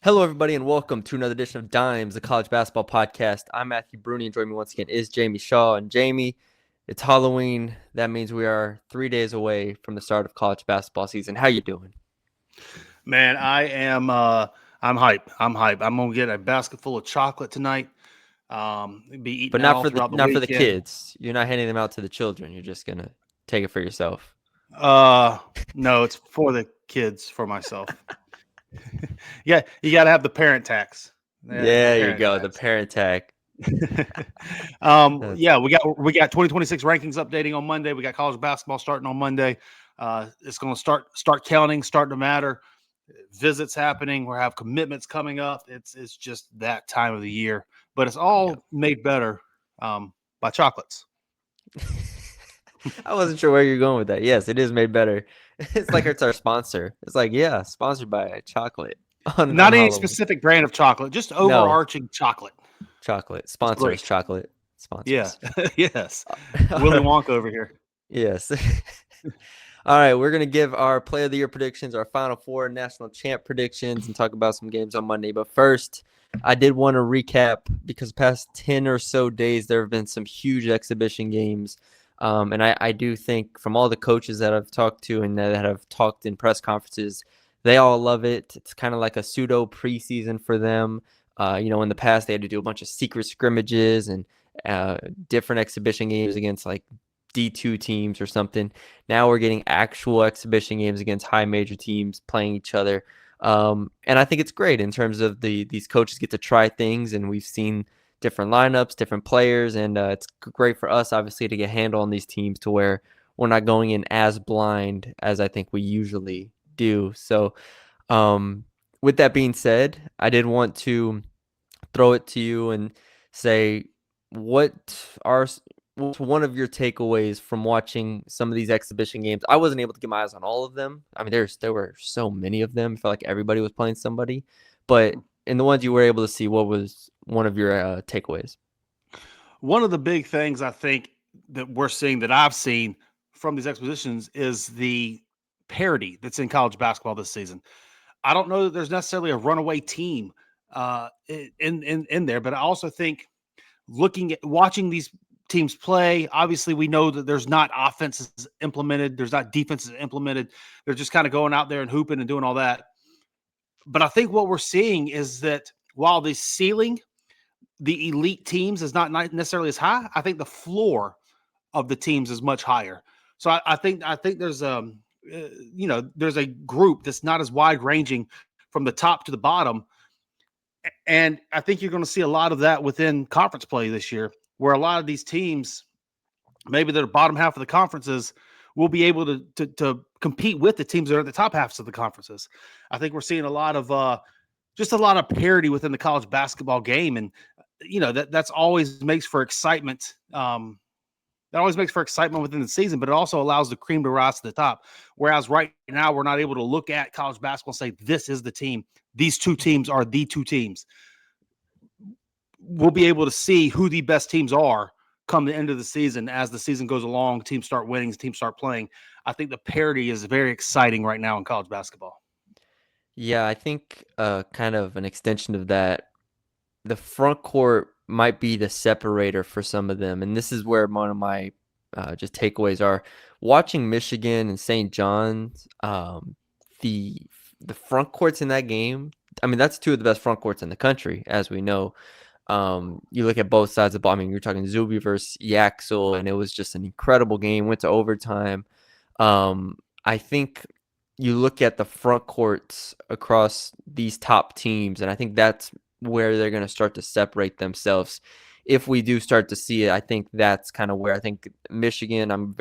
Hello, everybody, and welcome to another edition of Dimes, the college basketball podcast. I'm Matthew Brune, and joining me once again is Jamie Shaw. And Jamie, it's Halloween. That means we are 3 days away from the start of college basketball season. How you doing? Man, I am. I'm hype. I'm hype. I'm gonna get a basket full of chocolate tonight. Be eating But that not all for the throughout the not for the weekend. kids. You're not handing them out to the children. You're just gonna take it for yourself. No, it's for the kids, for myself. Yeah, you got to have the parent tax. Yeah, the There you parent go, the tax. parent tag. That's Yeah, we got 2026 rankings updating on Monday. We got college basketball starting on Monday. It's going to start counting, starting to matter. Visits happening. We have commitments coming up. It's just that time of the year, but it's Yep. all made better by chocolates. I wasn't sure where you're going with that. Yes, it is made better. It's like it's our sponsor. It's like, yeah, sponsored by chocolate on Not any Halloween. specific brand of chocolate, just No, overarching chocolate. chocolate. It's Sponsor us, great. chocolate. Sponsor Yeah. us. Yes. All Willy right. Wonka over here. Yes. All right. We're going to give our play of the year predictions, our Final Four national champ predictions, and talk about some games on Monday. But first, I did want to recap because past 10 or so days, there have been some huge exhibition games. And I do think from all the coaches that I've talked to and that have talked in press conferences, they all love it. It's kind of like a pseudo preseason for them. In the past, they had to do a bunch of secret scrimmages and different exhibition games against like D2 teams or something. Now we're getting actual exhibition games against high major teams playing each other. And I think it's great in terms of these coaches get to try things, and we've seen different lineups, different players, and it's great for us obviously to get a handle on these teams to where we're not going in as blind as I think we usually do. So with that being said, I did want to throw it to you and say what are what's one of your takeaways from watching some of these exhibition games? I wasn't able to get my eyes on all of them. I mean, there were so many of them. I felt like everybody was playing somebody, but in the ones you were able to see, what was one of your takeaways? One of the big things I think that we're seeing, that I've seen from these expositions, is the parity that's in college basketball this season. I don't know that there's necessarily a runaway team in there, but I also think watching these teams play, obviously we know that there's not offenses implemented, there's not defenses implemented. They're just kind of going out there and hooping and doing all that. But I think what we're seeing is that while the ceiling, the elite teams, is not necessarily as high, I think the floor of the teams is much higher. So I think there's there's a group that's not as wide ranging from the top to the bottom, and I think you're going to see a lot of that within conference play this year, where a lot of these teams, maybe the bottom half of the conferences, will be able to compete with the teams that are at the top halves of the conferences. I think we're seeing a lot of just a lot of parity within the college basketball game, and that's always makes for excitement. That always makes for excitement within the season, but it also allows the cream to rise to the top. Whereas right now, we're not able to look at college basketball and say, this is the team. These two teams are the two teams. We'll be able to see who the best teams are come the end of the season. As the season goes along, teams start winning, teams start playing. I think the parity is very exciting right now in college basketball. Yeah, I think kind of an extension of that, the front court might be the separator for some of them. And this is where one of my just takeaways are watching Michigan and St. John's. The the front courts in that game, I mean, that's two of the best front courts in the country, as we know. You look at both sides of the ball. I mean, you're talking Zuby versus Yaxel, and it was just an incredible game. Went to overtime. I think you look at the front courts across these top teams, and I think that's where they're going to start to separate themselves. If we do start to see it, I think that's kind of where I think Michigan, I'm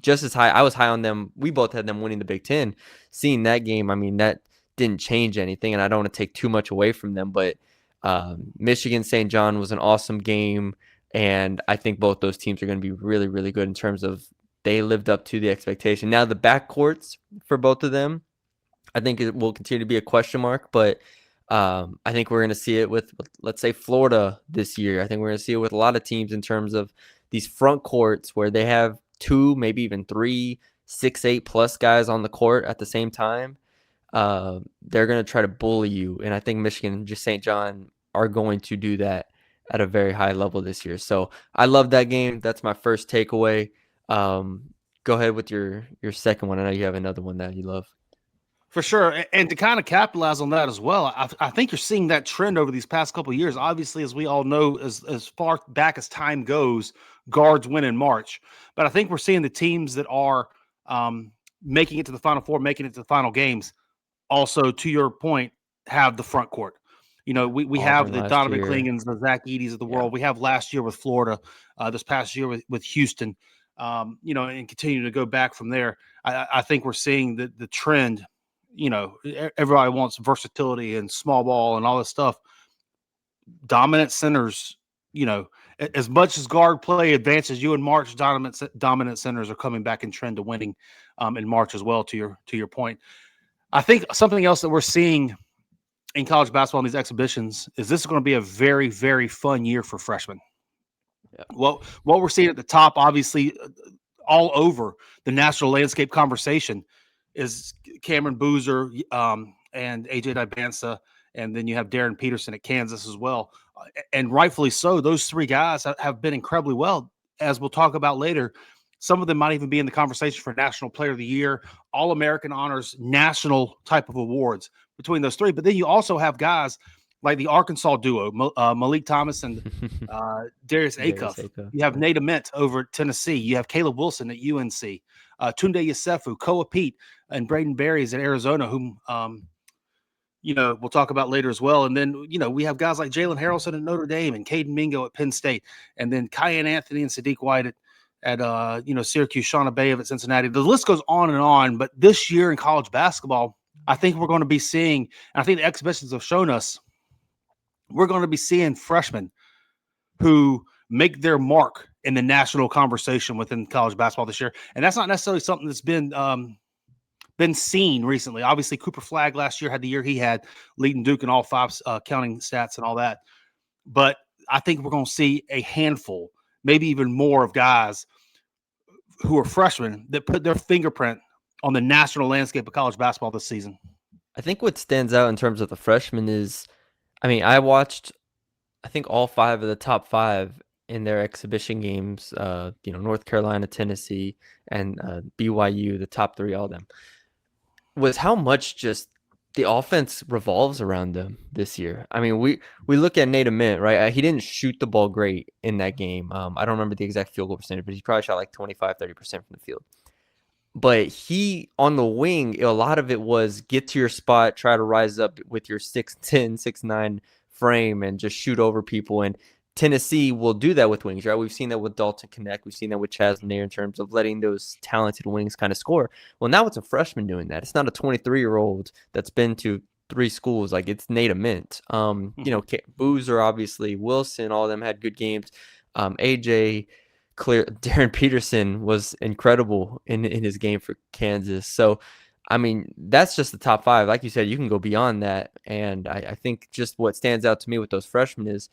just as high. I was high on them. We both had them winning the Big Ten. Seeing that game, I mean, that didn't change anything, and I don't want to take too much away from them, but Michigan St. John was an awesome game, and I think both those teams are going to be really, really good in terms of they lived up to the expectation. Now, the backcourts for both of them, I think it will continue to be a question mark, but I think we're going to see it with, let's say, Florida this year. I think we're going to see it with a lot of teams in terms of these front courts where they have two, maybe even three, 6'8" plus guys on the court at the same time. they're going to try to bully you. And I think Michigan and just St. John are going to do that at a very high level this year. So I love that game. That's my first takeaway. Go ahead with your second one. I know you have another one that you love. For sure. And to kind of capitalize on that as well, I think you're seeing that trend over these past couple of years. Obviously, as we all know, as far back as time goes, guards win in March. But I think we're seeing the teams that are making it to the Final Four, making it to the final games, also, to your point, have the front court. You know, we have Auburn the last Donovan year. Klingons, the Zach Edey's of the Yeah. world. We have last year with Florida, this past year with Houston, you know, and continue to go back from there. I think we're seeing the trend. You know, everybody wants versatility and small ball and all this stuff. Dominant centers, you know, as much as guard play advances you in March, dominant centers are coming back in trend to winning in March as well. To your point, I think something else that we're seeing in college basketball in these exhibitions is this is going to be a very, very fun year for freshmen. Yeah. What we're seeing at the top, obviously, all over the national landscape conversation is Cameron Boozer and AJ Dibansa, and then you have Darren Peterson at Kansas as well. And rightfully so, those three guys have been incredibly well, as we'll talk about later. Some of them might even be in the conversation for National Player of the Year, All-American honors, national type of awards between those three. But then you also have guys like the Arkansas duo, Malik Thomas and Darius Acuff. You have Nate Ament over at Tennessee. You have Caleb Wilson at UNC. Tunde Yusufu, Koa Pete, and Braden Berries at Arizona, whom you know, we'll talk about later as well. And then, you know, we have guys like Jalen Harrelson at Notre Dame and Caden Mingo at Penn State, and then Kyan Anthony and Sadiq White at you know, Syracuse, Shauna Bayev at Cincinnati. The list goes on and on. But this year in college basketball, I think we're going to be seeing, and I think the exhibitions have shown us, we're going to be seeing freshmen who make their mark in the national conversation within college basketball this year. And that's not necessarily something that's been seen recently. Obviously, Cooper Flagg last year had the year he had, leading Duke in all five counting stats and all that. But I think we're going to see a handful, maybe even more, of guys who are freshmen that put their fingerprint on the national landscape of college basketball this season. I think what stands out in terms of the freshmen is, I mean, I watched, I think all 5 of the top 5 in their exhibition games, you know, North Carolina, Tennessee, and BYU, the top 3, all of them, was how much just the offense revolves around them this year. I mean, we look at Nate Ament, right? He didn't shoot the ball great in that game. I don't remember the exact field goal percentage, but he probably shot like 25-30% from the field. But he, on the wing, a lot of it was get to your spot, try to rise up with your 6'10", 6'9" frame and just shoot over people. And Tennessee will do that with wings, right? We've seen that with Dalton Connect. We've seen that with Chaz Nair in terms of letting those talented wings kind of score. Well, now it's a freshman doing that. It's not a 23-year-old that's been to 3 schools. Like, it's Nate Ament. You know, Boozer, obviously, Wilson, all of them had good games. AJ, Darren Peterson was incredible in his game for Kansas. So, I mean, that's just the top 5. Like you said, you can go beyond that. And I think just what stands out to me with those freshmen is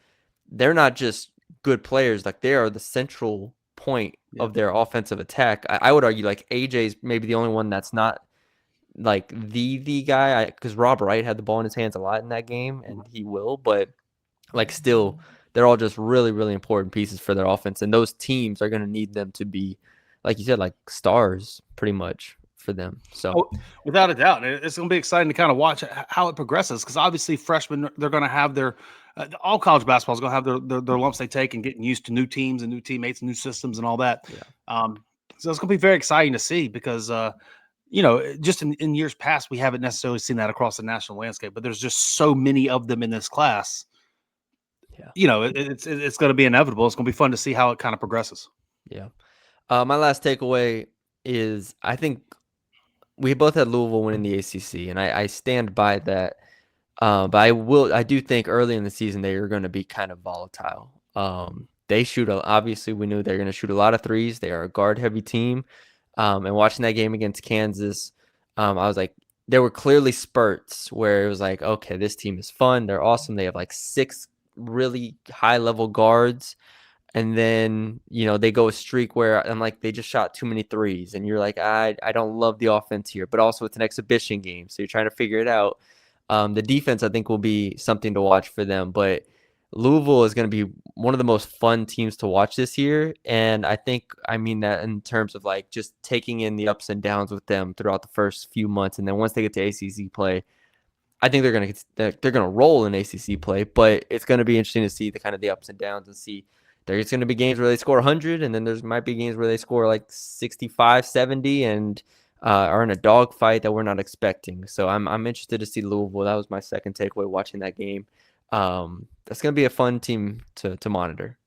they're not just good players. Like, they are the central point of their offensive attack. I would argue, like, AJ's maybe the only one that's not like the guy, because Rob Wright had the ball in his hands a lot in that game, and he will. But, like, still, they're all just really, really important pieces for their offense. And those teams are going to need them to be, like you said, like stars pretty much for them. So without a doubt, it's going to be exciting to kind of watch how it progresses, because obviously freshmen, they're going to have their all college basketball is going to have their lumps they take and getting used to new teams and new teammates, new systems and all that. Yeah. So it's going to be very exciting to see, because you know, just in years past, we haven't necessarily seen that across the national landscape, but there's just so many of them in this class. Yeah. You know, it's going to be inevitable. It's going to be fun to see how it kind of progresses. Yeah. My last takeaway is, I think we both had Louisville winning the ACC, and I stand by that. But I do think early in the season they are going to be kind of volatile. They obviously we knew they're going to shoot a lot of threes. They are a guard heavy team. And watching that game against Kansas, I was like, there were clearly spurts where it was like, okay, this team is fun. They're awesome. They have like 6 really high level guards. and then they go a streak where I'm like they just shot too many threes, and you're like I don't love the offense here, but also it's an exhibition game, so you're trying to figure it out. The defense I think will be something to watch for them, but Louisville is going to be one of the most fun teams to watch this year, and I mean that in terms of like just taking in the ups and downs with them throughout the first few months, and then once they get to ACC play, I think they're gonna roll in ACC play, but it's gonna be interesting to see the kind of the ups and downs and see. There's going to be games where they score 100, and then might be games where they score like 65, 70, and are in a dogfight that we're not expecting. So I'm interested to see Louisville. That was my second takeaway watching that game. That's going to be a fun team to monitor.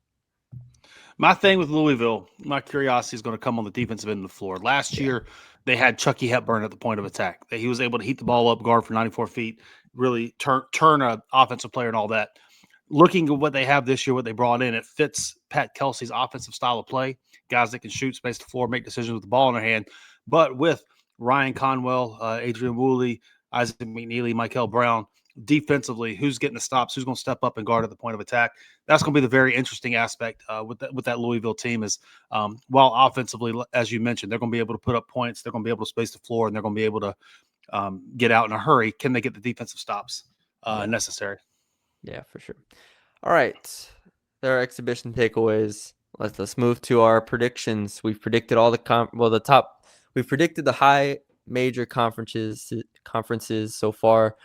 My thing with Louisville, my curiosity is going to come on the defensive end of the floor. Last year, they had Chucky Hepburn at the point of attack. He was able to heat the ball up, guard for 94 feet, really turn an offensive player and all that. Looking at what they have this year, what they brought in, it fits Pat Kelsey's offensive style of play. Guys that can shoot, space the floor, make decisions with the ball in their hand. But with Ryan Conwell, Adrian Woolley, Isaac McNeely, Michael Brown, defensively, who's getting the stops, who's going to step up and guard at the point of attack. That's going to be the very interesting aspect with that Louisville team is while offensively, as you mentioned, they're going to be able to put up points, they're going to be able to space the floor, and they're going to be able to get out in a hurry. Can they get the defensive stops necessary? Yeah, for sure. All right. There are exhibition takeaways. Let's move to our predictions. We've predicted all we've predicted the high major conferences so far.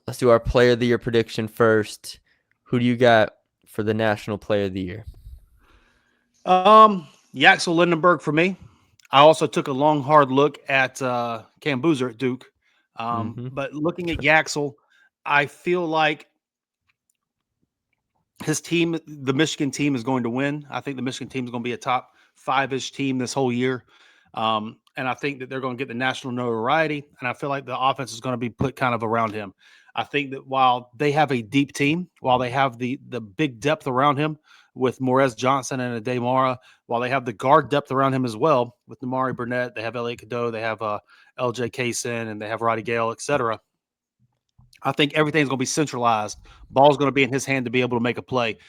Let's do our player of the year prediction first. Who do you got for the national player of the year? Yaxel Lindenberg for me. I also took a long, hard look at Cam Boozer at Duke. But looking at Yaxel, I feel like his team, the Michigan team, is going to win. I think the Michigan team is going to be a top 5-ish team this whole year. And I think that they're going to get the national notoriety. And I feel like the offense is going to be put kind of around him. I think that while they have a deep team, while they have the big depth around him with Morez Johnson and Ade Mara, while they have the guard depth around him as well with Namari Burnett, they have Elliot Cadeau, they have LJ Kaysen, and they have Roddy Gale, etc. I think everything's going to be centralized. Ball's going to be in his hand to be able to make a play.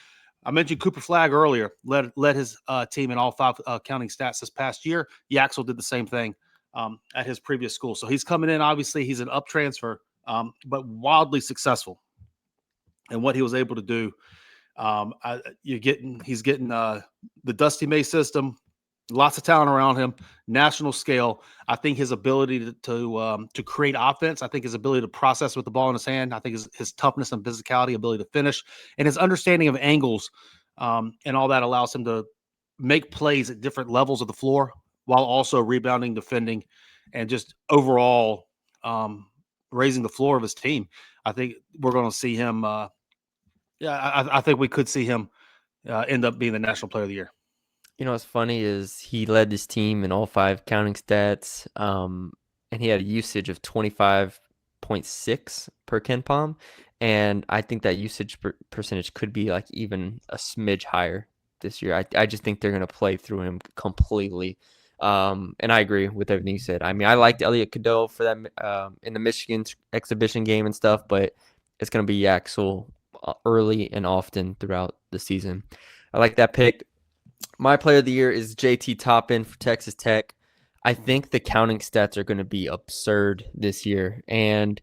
I mentioned Cooper Flagg earlier, led his team in all 5 counting stats this past year. Yaxel did the same thing at his previous school. So he's coming in. Obviously, he's an up transfer, but wildly successful. And what he was able to do, he's getting the Dusty May system, lots of talent around him, national scale. I think his ability to create offense, I think his ability to process with the ball in his hand, I think his toughness and physicality, ability to finish, and his understanding of angles and all that allows him to make plays at different levels of the floor while also rebounding, defending, and just overall raising the floor of his team. I think we're going to see him. I think we could see him end up being the national player of the year. What's funny is he led this team in all 5 counting stats, and he had a usage of 25.6 per KenPom, and I think that usage percentage could be like even a smidge higher this year. I just think they're going to play through him completely, and I agree with everything you said. I mean, I liked Elliot Cadeau for that in the Michigan exhibition game and stuff, but it's going to be Yaxel early and often throughout the season. I like that pick. My player of the year is JT Toppin for Texas Tech. I think the counting stats are going to be absurd this year. And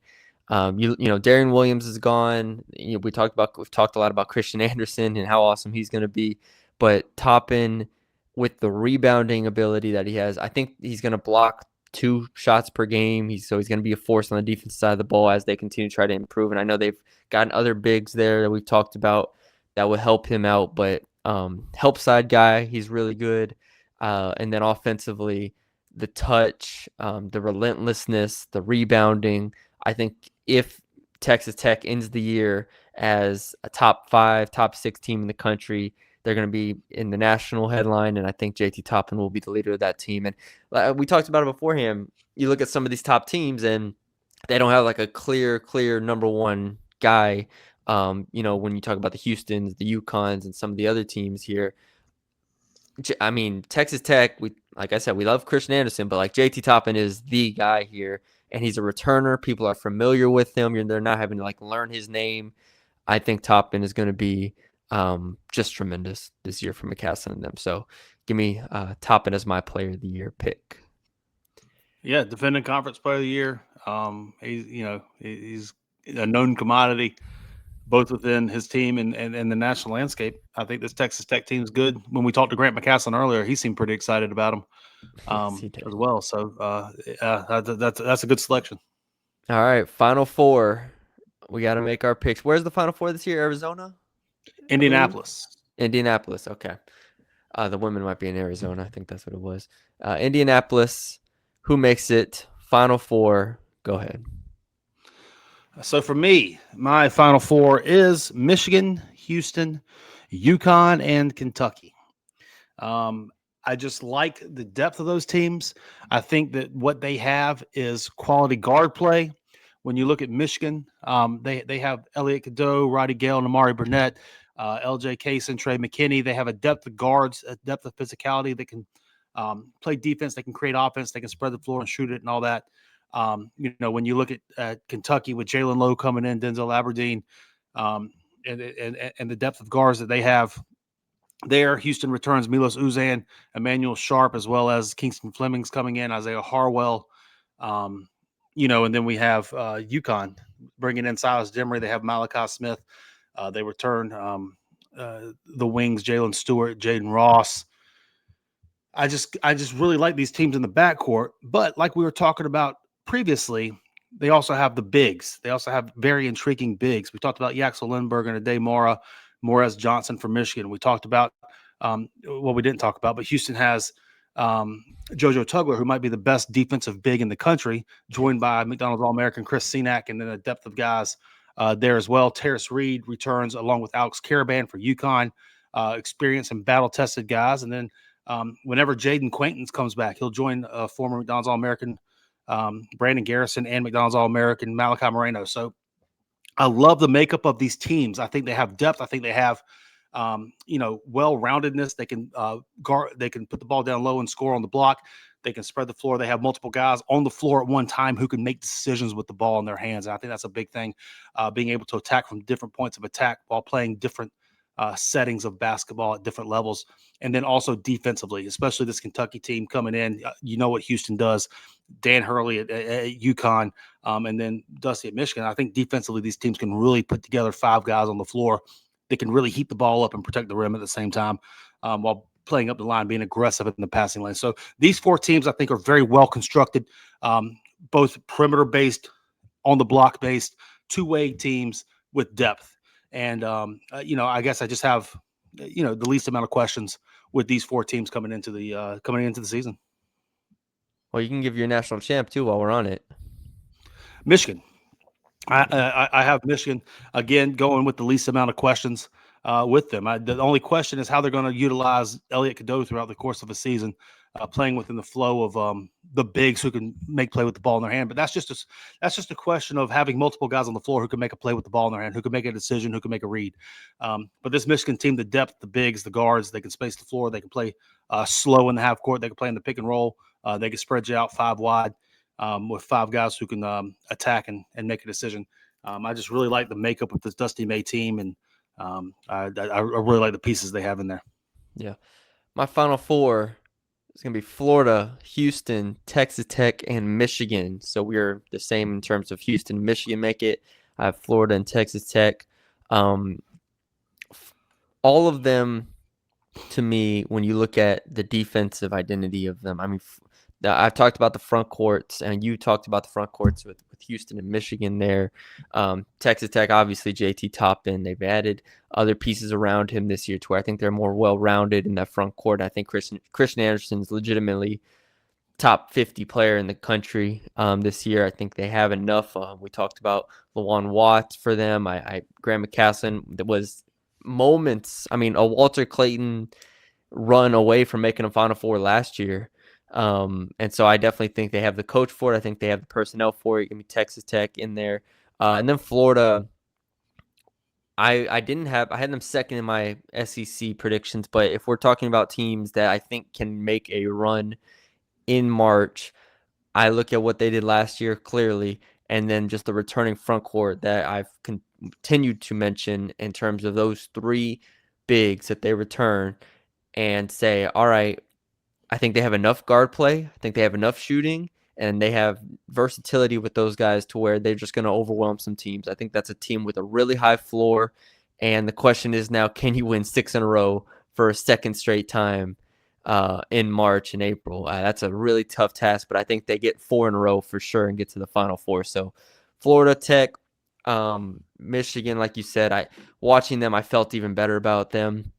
Darian Williams is gone. We've talked a lot about Christian Anderson and how awesome he's going to be. But Toppin, with the rebounding ability that he has, I think he's going to block 2 shots per game. So he's going to be a force on the defensive side of the ball as they continue to try to improve. And I know they've gotten other bigs there that we've talked about that would help him out, but help side guy, he's really good. And then offensively, the touch, the relentlessness, the rebounding. I think if Texas Tech ends the year as a top 5, top 6 team in the country, they're going to be in the national headline, and I think JT Toppin will be the leader of that team. And we talked about it beforehand. You look at some of these top teams, and they don't have like a clear number 1 guy. When you talk about the Houstons, the UConns, and some of the other teams here, I mean, Texas Tech, like I said, we love Christian Anderson, but like JT Toppin is the guy here, and he's a returner. People are familiar with him. They're not having to like learn his name. I think Toppin is going to be Just tremendous this year from McCasland and them. So give me Toppin as my player of the year pick. Yeah, defending conference player of the year. He's a known commodity, both within his team and the national landscape. I think this Texas Tech team is good. When we talked to Grant McCasland earlier, he seemed pretty excited about him Yes, he did. as well. So that's a good selection. All right, Final Four. We got to make our picks. Where's the Final Four this year? Arizona, I believe. Indianapolis. Indianapolis. Okay. The women might be in Arizona. I think that's what it was. Indianapolis. Who makes it? Final Four. Go ahead. So for me, my Final Four is Michigan, Houston, UConn, and Kentucky. I just like the depth of those teams. I think that what they have is quality guard play. When you look at Michigan, they have Elliot Cadeau, Roddy Gale, and Amari Burnett, LJ Case, and Trey McKinney. They have a depth of guards, a depth of physicality. They can play defense. They can create offense. They can spread the floor and shoot it and all that. When you look at Kentucky with Jalen Lowe coming in, Denzel Aberdeen, and the depth of guards that they have there, Houston returns Milos Uzan, Emmanuel Sharp, as well as Kingston Fleming's coming in, Isaiah Harwell. And then we have UConn bringing in Silas Demery. They have Malachi Smith. They return the wings, Jalen Stewart, Jaden Ross. I just really like these teams in the backcourt. But like we were talking about previously, they also have the bigs. They also have very intriguing bigs. We talked about Yaxel Lindbergh and Ade Mora, Morez Johnson from Michigan. We talked about, we didn't talk about, but Houston has JoJo Tugler, who might be the best defensive big in the country, joined by McDonald's All-American Chris Senack, and then a depth of guys there as well. Terrace Reed returns along with Alex Caravan for UConn, experienced and battle-tested guys. And then whenever Jaden Quaintance comes back, he'll join former McDonald's All-American Brandon Garrison and McDonald's All-American Malachi Moreno. So I love the makeup of these teams. I think they have depth. I think they have, well-roundedness. They can guard. They can put the ball down low and score on the block. They can spread the floor. They have multiple guys on the floor at one time who can make decisions with the ball in their hands. And I think that's a big thing, being able to attack from different points of attack while playing different settings of basketball at different levels. And then also defensively, especially this Kentucky team coming in. You know what Houston does. Dan Hurley at UConn, and then Dusty at Michigan. I think defensively these teams can really put together five guys on the floor. They can really heat the ball up and protect the rim at the same time, while playing up the line, being aggressive in the passing lane. So these four teams I think are very well constructed, both perimeter-based, on the block-based, two-way teams with depth. And, I guess I just have, the least amount of questions with these four teams coming into the season. Well, you can give your national champ too while we're on it. Michigan. I have Michigan, again, going with the least amount of questions with them. The only question is how they're going to utilize Elliot Cadeau throughout the course of a season, playing within the flow of the bigs who can make play with the ball in their hand. But that's just a question of having multiple guys on the floor who can make a play with the ball in their hand, who can make a decision, who can make a read. But this Michigan team, the depth, the bigs, the guards, they can space the floor. They can play slow in the half court. They can play in the pick and roll. They can spread you out five wide. With five guys who can attack and make a decision. I just really like the makeup of this Dusty May team, and I really like the pieces they have in there. Yeah. My Final Four is going to be Florida, Houston, Texas Tech, and Michigan. So we're the same in terms of Houston and Michigan make it. I have Florida and Texas Tech. All of them, to me, when you look at the defensive identity of them, I mean, I've talked about the front courts, and you talked about the front courts with Houston and Michigan there. Texas Tech, obviously, JT Toppin. They've added other pieces around him this year to where I think they're more well-rounded in that front court. I think Christian Anderson's legitimately top 50 player in the country this year. I think they have enough. We talked about Lawan Watts for them. Graham McCasland, that was moments. I mean, a Walter Clayton run away from making a Final Four last year. And so I definitely think they have the coach for it. I think they have the personnel for it. Give me Texas Tech in there. And then Florida, I had them second in my SEC predictions, but if we're talking about teams that I think can make a run in March, I look at what they did last year clearly, and then just the returning front court that I've continued to mention in terms of those three bigs that they return and say, all right, I think they have enough guard play. I think they have enough shooting, and they have versatility with those guys to where they're just going to overwhelm some teams. I think that's a team with a really high floor. And the question is now, can you win 6 in a row for a second straight time in March and April? That's a really tough task, but I think they get 4 in a row for sure and get to the Final Four. So Florida Tech, Michigan, like you said, watching them, I felt even better about them.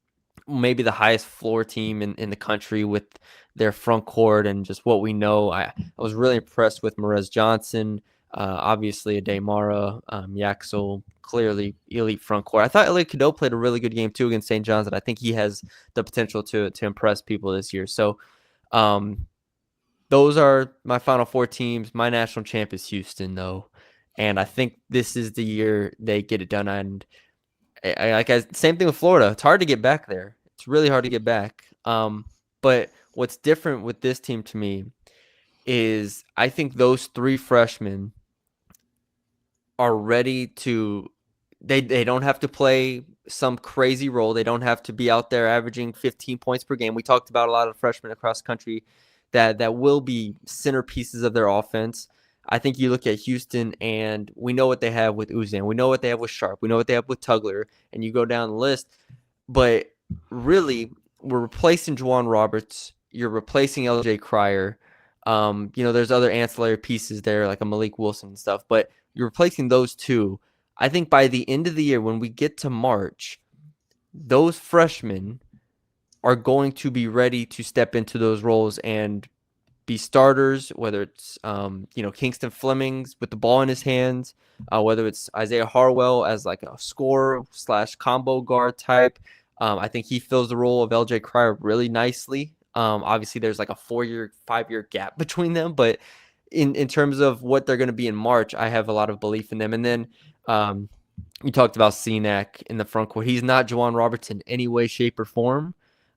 Maybe the highest floor team in the country with their front court and just what we know. I was really impressed with Merez Johnson, obviously Ademara, Yaxel, clearly elite front court. I thought Elliot Cadeau played a really good game too against St. John's, and I think he has the potential to impress people this year. So those are my Final Four teams. My national champ is Houston, though, and I think this is the year they get it done. And same thing with Florida. It's hard to get back there. It's really hard to get back. But what's different with this team to me is I think those 3 freshmen are ready to. They don't have to play some crazy role. They don't have to be out there averaging 15 points per game. We talked about a lot of freshmen across country that will be centerpieces of their offense. I think you look at Houston, and we know what they have with Uzan. We know what they have with Sharp. We know what they have with Tugler, and you go down the list. But really, we're replacing Juwan Roberts. You're replacing LJ Cryer. There's other ancillary pieces there, like a Malik Wilson and stuff. But you're replacing those 2. I think by the end of the year, when we get to March, those freshmen are going to be ready to step into those roles and be starters, whether it's Kingston Flemings with the ball in his hands, whether it's Isaiah Harwell as like a scorer / combo guard type. I think he fills the role of LJ Cryer really nicely. Obviously, there's like a 5-year gap between them, but in terms of what they're going to be in March, I have a lot of belief in them. And then you talked about Cenac in the front court. He's not Juwan Roberts in any way, shape, or form,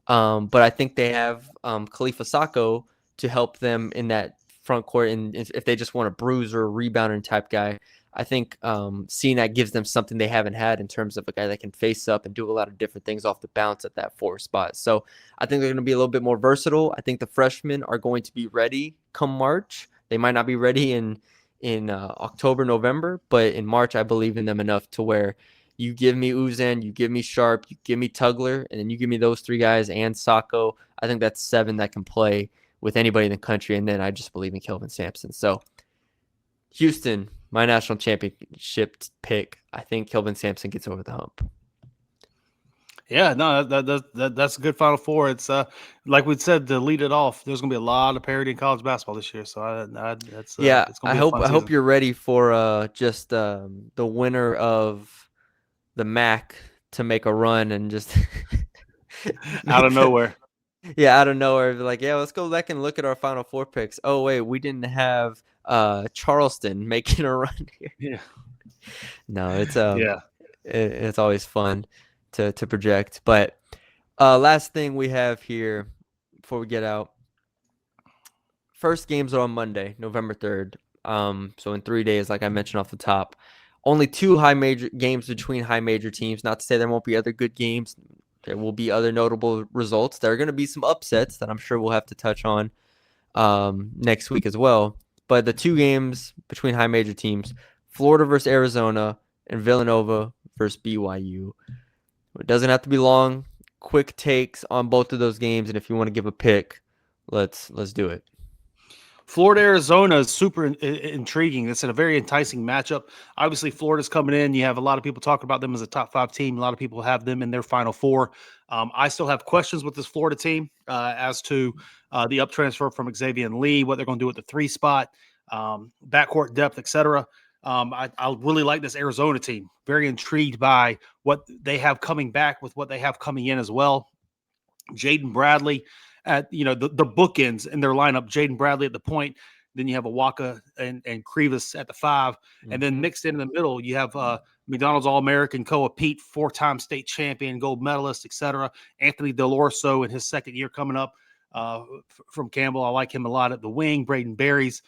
but I think they have Khalifa Sacco to help them in that front court. And if they just want a bruiser, rebounder type guy, I think Cenac gives them something they haven't had in terms of a guy that can face up and do a lot of different things off the bounce at that 4 spot. So I think they're going to be a little bit more versatile. I think the freshmen are going to be ready come March. They might not be ready in October, November, but in March, I believe in them enough to where you give me Uzan, you give me Sharp, you give me Tugler, and then you give me those 3 guys and Sacco. I think that's 7 that can play with anybody in the country, and then I just believe in Kelvin Sampson. So Houston, my national championship pick. I think Kelvin Sampson gets over the hump. Yeah, no, that's a good Final Four. It's like we said to lead it off. There's going to be a lot of parity in college basketball this year, so it's going to be a fun I hope season. you're ready for just the winner of the MAC to make a run and just out of nowhere. Yeah, out of nowhere, like, yeah, let's go back and look at our Final Four picks. Oh wait, we didn't have Charleston making a run here. Yeah. No, it's always fun to project. But last thing we have here before we get out. First games are on Monday, November 3rd. So in 3 days, like I mentioned off the top. Only 2 high major games between high major teams. Not to say there won't be other good games. There will be other notable results. There are going to be some upsets that I'm sure we'll have to touch on next week as well. But the 2 games between high major teams, Florida versus Arizona and Villanova versus BYU. It doesn't have to be long. Quick takes on both of those games, and if you want to give a pick, let's do it. Florida, Arizona is super intriguing. It's a very enticing matchup. Obviously, Florida's coming in. You have a lot of people talking about them as a top 5 team. A lot of people have them in their Final Four. I still have questions with this Florida team as to the up transfer from Xavier and Lee, what they're going to do at the 3 spot, backcourt depth, etc. I really like this Arizona team. Very intrigued by what they have coming back with what they have coming in as well. Jaden Bradley at the bookends in their lineup. Jaden Bradley at the point, then you have Awaka and Krivas at the 5, and then mixed in the middle you have McDonald's All-American Koa Pete, 4-time state champion, gold medalist, etc. Anthony Delorso in his second year coming up from Campbell. I like him a lot at the wing. Braden Berries,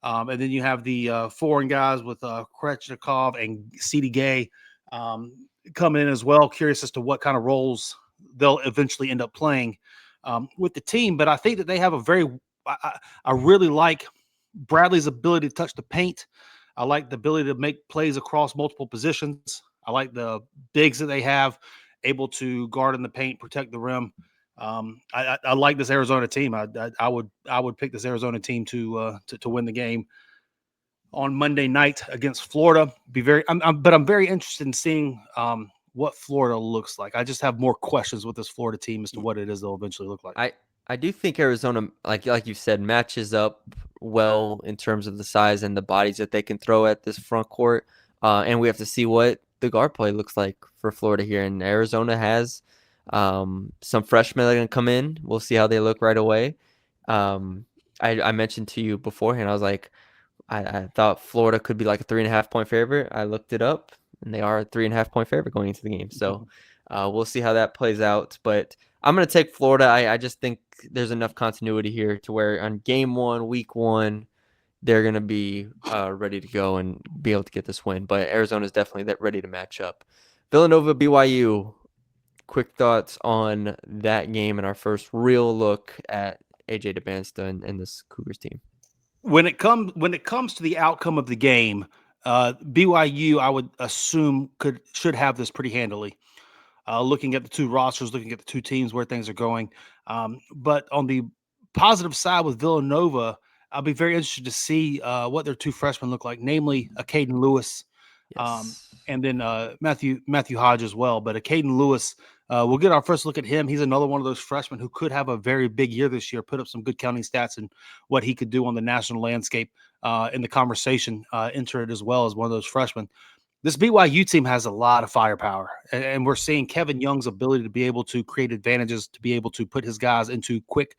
and then you have the foreign guys with Krechnikov and C.D. Gay coming in as well. Curious as to what kind of roles they'll eventually end up playing with the team. But I think that they have I really like Bradley's ability to touch the paint. I like the ability to make plays across multiple positions. I like the bigs that they have, able to guard in the paint, protect the rim. I like this Arizona team. I would pick this Arizona team to win the game on Monday night against Florida. But I'm very interested in seeing what Florida looks like. I just have more questions with this Florida team as to what it is they'll eventually look like. I do think Arizona, like you said, matches up well in terms of the size and the bodies that they can throw at this front court. And we have to see what the guard play looks like for Florida here. And Arizona has some freshmen that are going to come in. We'll see how they look right away. I mentioned to you beforehand, I was like, I thought Florida could be like a 3.5 point favorite. I looked it up, and they are a 3.5 point favorite going into the game. So we'll see how that plays out. But I'm going to take Florida. I just think there's enough continuity here to where on game 1, week 1, they're going to be ready to go and be able to get this win. But Arizona's definitely ready to match up. Villanova, BYU, quick thoughts on that game and our first real look at AJ DeBansta and this Cougars team. When it comes to the outcome of the game, BYU, I would assume should have this pretty handily. Looking at the two rosters, looking at the two teams, where things are going. But on the positive side with Villanova, I'll be very interested to see what their two freshmen look like, namely Caden Lewis, and then Matthew Hodge as well. But Caden Lewis, we'll get our first look at him. He's another one of those freshmen who could have a very big year this year, put up some good counting stats and what he could do on the national landscape in the conversation, enter it as well as one of those freshmen. This BYU team has a lot of firepower, and we're seeing Kevin Young's ability to be able to create advantages, to be able to put his guys into quick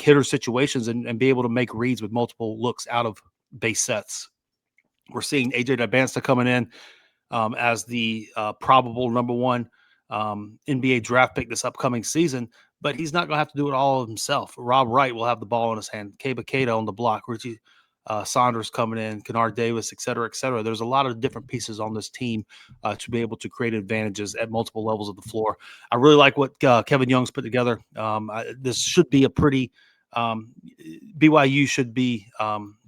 hitter situations and be able to make reads with multiple looks out of base sets. We're seeing AJ DeBansta coming in as the probable number 1 NBA draft pick this upcoming season, but he's not going to have to do it all himself. Rob Wright will have the ball in his hand. Keba Keita on the block. Richie Saunders coming in, Kennard Davis, et cetera, et cetera. There's a lot of different pieces on this team to be able to create advantages at multiple levels of the floor. I really like what Kevin Young's put together. This should be a pretty BYU should be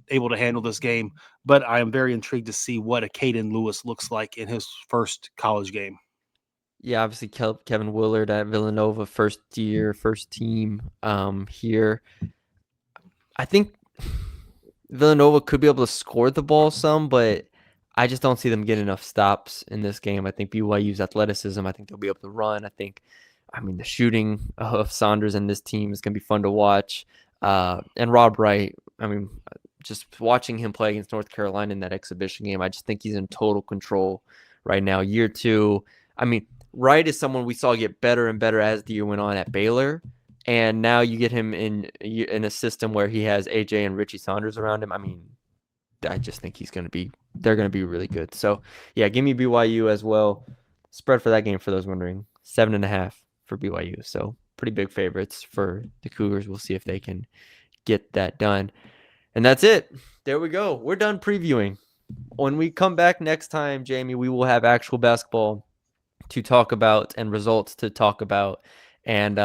able to handle this game, but I am very intrigued to see what a Caden Lewis looks like in his first college game. Yeah, obviously Kevin Willard at Villanova, first team here. I think Villanova could be able to score the ball some, but I just don't see them getting enough stops in this game. I think BYU's athleticism, I think they'll be able to run. The shooting of Saunders and this team is going to be fun to watch. And Rob Wright, just watching him play against North Carolina in that exhibition game, I just think he's in total control right now. Year 2, Wright is someone we saw get better and better as the year went on at Baylor. And now you get him in a system where he has AJ and Richie Saunders around him. I just think they're going to be really good. So, yeah, give me BYU as well. Spread for that game, for those wondering, 7.5 for BYU. So, pretty big favorites for the Cougars. We'll see if they can get that done. And that's it. There we go. We're done previewing. When we come back next time, Jamie, we will have actual basketball to talk about and results to talk about, and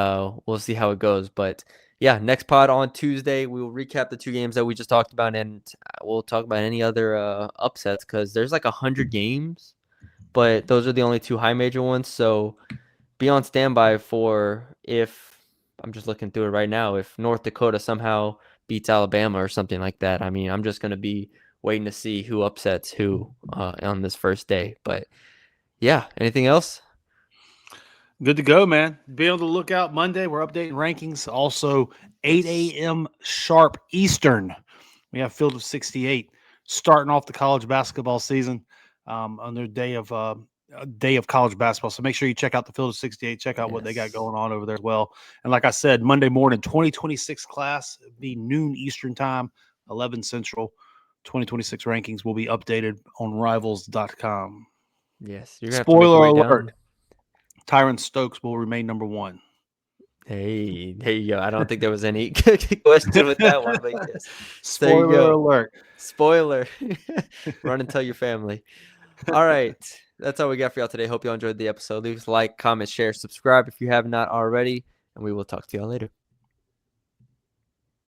we'll see how it goes. But yeah, next pod on Tuesday, we will recap the 2 games that we just talked about, and we'll talk about any other upsets, because there's like 100 games, but those are the only 2 high major ones. So be on standby for, if I'm just looking through it right now, if North Dakota somehow beats Alabama or something like that. I'm just going to be waiting to see who upsets who on this first day. But yeah, anything else? Good to go, man. Be on the lookout Monday. We're updating rankings. Also, 8 a.m. sharp Eastern. We have Field of 68 starting off the college basketball season on their day of college basketball. So make sure you check out the Field of 68. Check out what they got going on over there as well. And like I said, Monday morning, 2026 class, be noon Eastern time, 11 Central. 2026 rankings will be updated on Rivals.com. Yes. You're gonna Spoiler alert. Tyron Stokes will remain number 1. Hey, there you go. I don't think there was any question with that one, but yes. Spoiler alert. Spoiler. Run and tell your family. All right. That's all we got for y'all today. Hope y'all enjoyed the episode. Leave us a like, comment, share, subscribe if you have not already, and we will talk to y'all later.